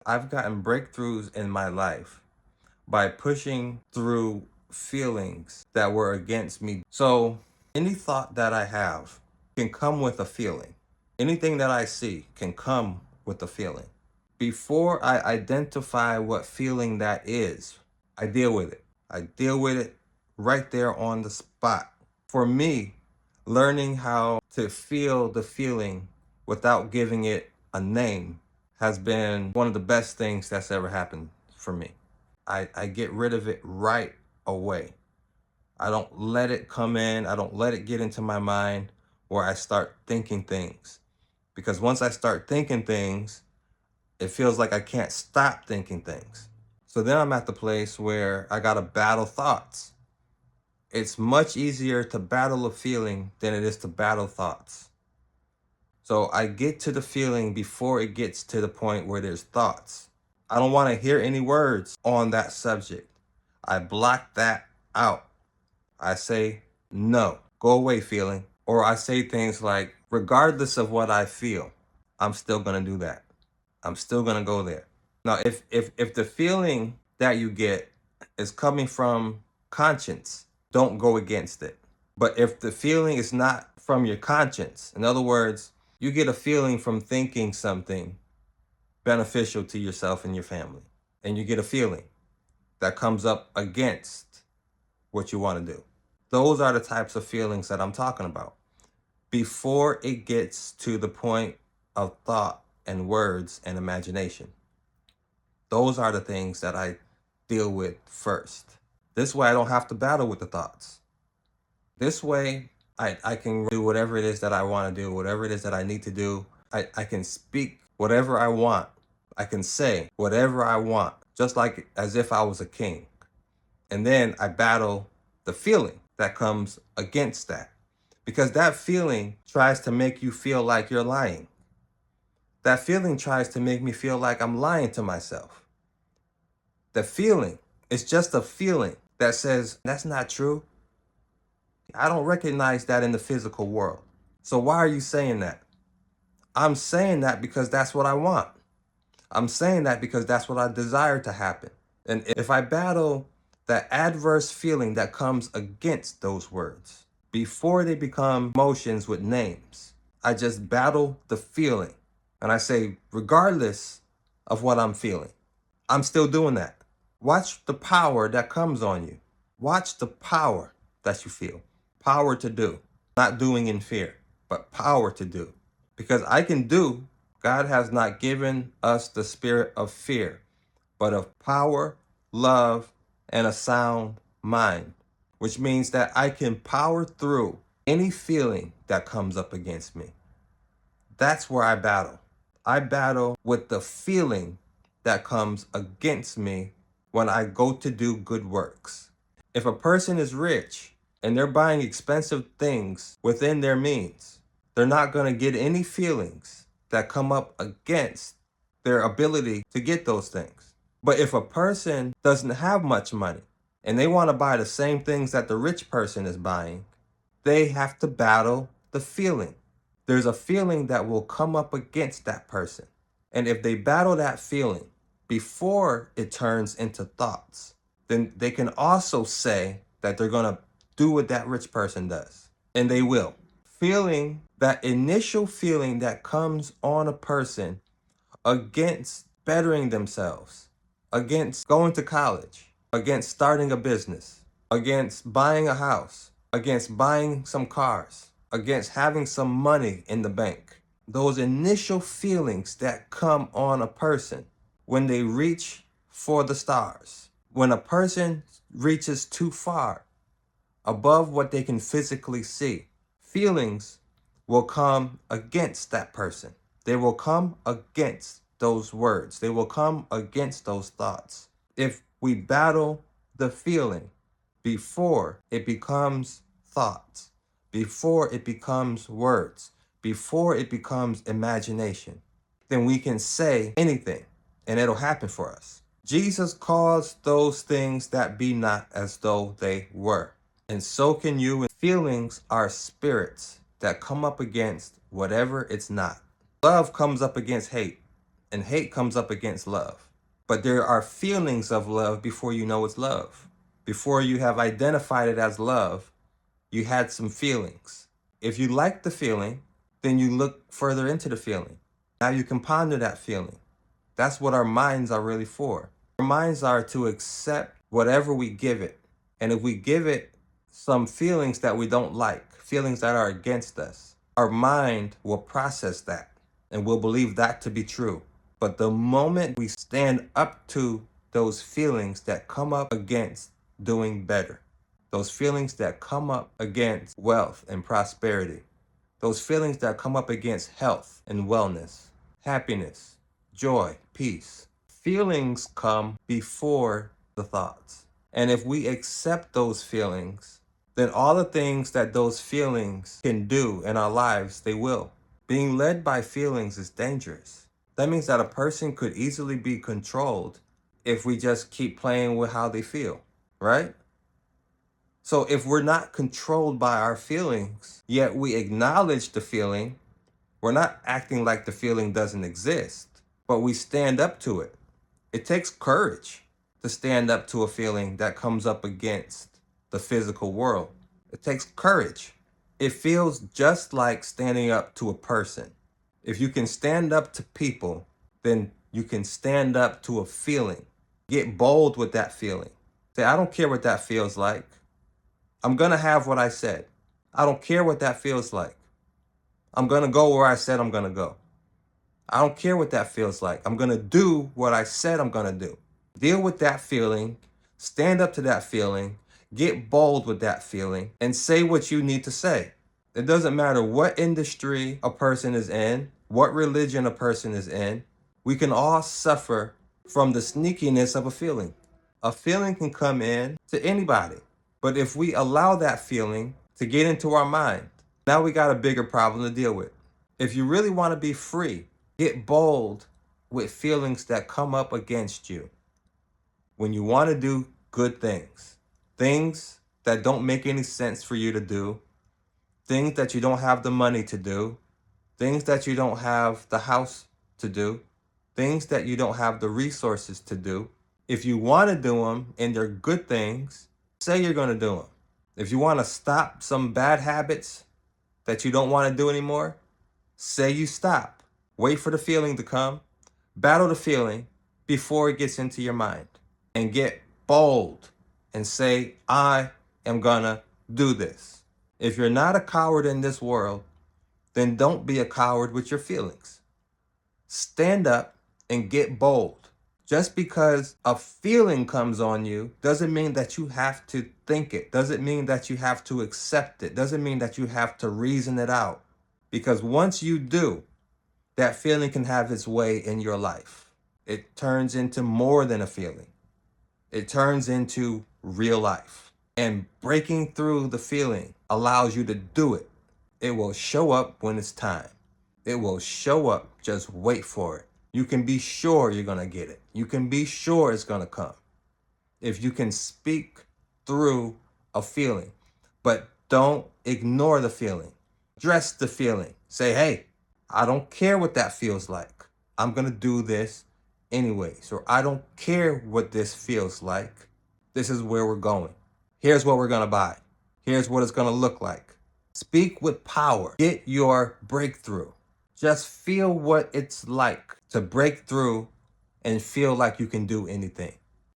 I've gotten breakthroughs in my life by pushing through feelings that were against me. So any thought that I have can come with a feeling. Anything that I see can come with a feeling. Before I identify what feeling that is, I deal with it. I deal with it right there on the spot. For me, learning how to feel the feeling without giving it a name has been one of the best things that's ever happened for me. I get rid of it right away. I don't let it come in. I don't let it get into my mind where I start thinking things. Because once I start thinking things, it feels like I can't stop thinking things. So then I'm at the place where I gotta battle thoughts. It's much easier to battle a feeling than it is to battle thoughts. So I get to the feeling before it gets to the point where there's thoughts. I don't want to hear any words on that subject. I block that out. I say, no, go away, feeling. Or I say things like, regardless of what I feel, I'm still going to do that. I'm still going to go there. Now, if the feeling that you get is coming from conscience, don't go against it. But if the feeling is not from your conscience, in other words, you get a feeling from thinking something beneficial to yourself and your family, and you get a feeling that comes up against what you want to do. Those are the types of feelings that I'm talking about. Before it gets to the point of thought and words and imagination, those are the things that I deal with first. This way I don't have to battle with the thoughts. This way I can do whatever it is that I want to do, whatever it is that I need to do. I can speak whatever I want. I can say whatever I want, just like as if I was a king. And then I battle the feeling that comes against that. Because that feeling tries to make you feel like you're lying. That feeling tries to make me feel like I'm lying to myself. The feeling is just a feeling that says, that's not true. I don't recognize that in the physical world. So why are you saying that? I'm saying that because that's what I want. I'm saying that because that's what I desire to happen. And if I battle that adverse feeling that comes against those words, before they become emotions with names, I just battle the feeling. And I say, regardless of what I'm feeling, I'm still doing that. Watch the power that comes on you. Watch the power that you feel. Power to do. Not doing in fear, but power to do. Because I can do. God has not given us the spirit of fear, but of power, love, and a sound mind. Which means that I can power through any feeling that comes up against me. That's where I battle. I battle with the feeling that comes against me when I go to do good works. If a person is rich and they're buying expensive things within their means, they're not going to get any feelings that come up against their ability to get those things. But if a person doesn't have much money and they want to buy the same things that the rich person is buying, they have to battle the feeling. There's a feeling that will come up against that person. And if they battle that feeling before it turns into thoughts, then they can also say that they're going to do what that rich person does. And they will. Feeling, that initial feeling that comes on a person against bettering themselves, against going to college, against starting a business, against buying a house, against buying some cars, against having some money in the bank. Those initial feelings that come on a person when they reach for the stars, when a person reaches too far above what they can physically see, feelings will come against that person. They will come against those words. They will come against those thoughts. If we battle the feeling before it becomes thoughts, before it becomes words, before it becomes imagination, then we can say anything and it'll happen for us. Jesus calls those things that be not as though they were. And so can you. Feelings are spirits that come up against whatever it's not. Love comes up against hate. and hate comes up against love. But there are feelings of love before you know it's love. Before you have identified it as love, you had some feelings. If you like the feeling, then you look further into the feeling. Now you can ponder that feeling. That's what our minds are really for. Our minds are to accept whatever we give it. And if we give it some feelings that we don't like, feelings that are against us, our mind will process that and will believe that to be true. But the moment we stand up to those feelings that come up against doing better, those feelings that come up against wealth and prosperity, those feelings that come up against health and wellness, happiness, joy, peace, feelings come before the thoughts. And if we accept those feelings, then all the things that those feelings can do in our lives, they will. Being led by feelings is dangerous. That means that a person could easily be controlled if we just keep playing with how they feel, right? So if we're not controlled by our feelings, yet we acknowledge the feeling, we're not acting like the feeling doesn't exist, but we stand up to it. It takes courage to stand up to a feeling that comes up against the physical world. It takes courage. It feels just like standing up to a person. If you can stand up to people, then you can stand up to a feeling. Get bold with that feeling. Say, I don't care what that feels like. I'm going to have what I said. I don't care what that feels like. I'm going to go where I said I'm going to go. I don't care what that feels like. I'm going to do what I said I'm going to do. Deal with that feeling. Stand up to that feeling. Get bold with that feeling and say what you need to say. It doesn't matter what industry a person is in, what religion a person is in. We can all suffer from the sneakiness of a feeling. A feeling can come in to anybody. But if we allow that feeling to get into our mind, now we got a bigger problem to deal with. If you really want to be free, get bold with feelings that come up against you. When you want to do good things, things that don't make any sense for you to do, things that you don't have the money to do, things that you don't have the house to do, things that you don't have the resources to do. If you want to do them and they're good things, say you're going to do them. If you want to stop some bad habits that you don't want to do anymore, say you stop. Wait for the feeling to come. Battle the feeling before it gets into your mind. And get bold and say, I am going to do this. If you're not a coward in this world, then don't be a coward with your feelings. Stand up and get bold. Just because a feeling comes on you doesn't mean that you have to think it. Doesn't mean that you have to accept it. Doesn't mean that you have to reason it out. Because once you do, that feeling can have its way in your life. It turns into more than a feeling. It turns into real life. And breaking through the feeling allows you to do it. It will show up when it's time. It will show up. Just wait for it. You can be sure you're going to get it. You can be sure it's going to come. If you can speak through a feeling, but don't ignore the feeling. Address the feeling. Say, hey, I don't care what that feels like. I'm going to do this anyways. Or I don't care what this feels like. This is where we're going. Here's what we're going to buy. Here's what it's going to look like. Speak with power. Get your breakthrough. Just feel what it's like to break through and feel like you can do anything.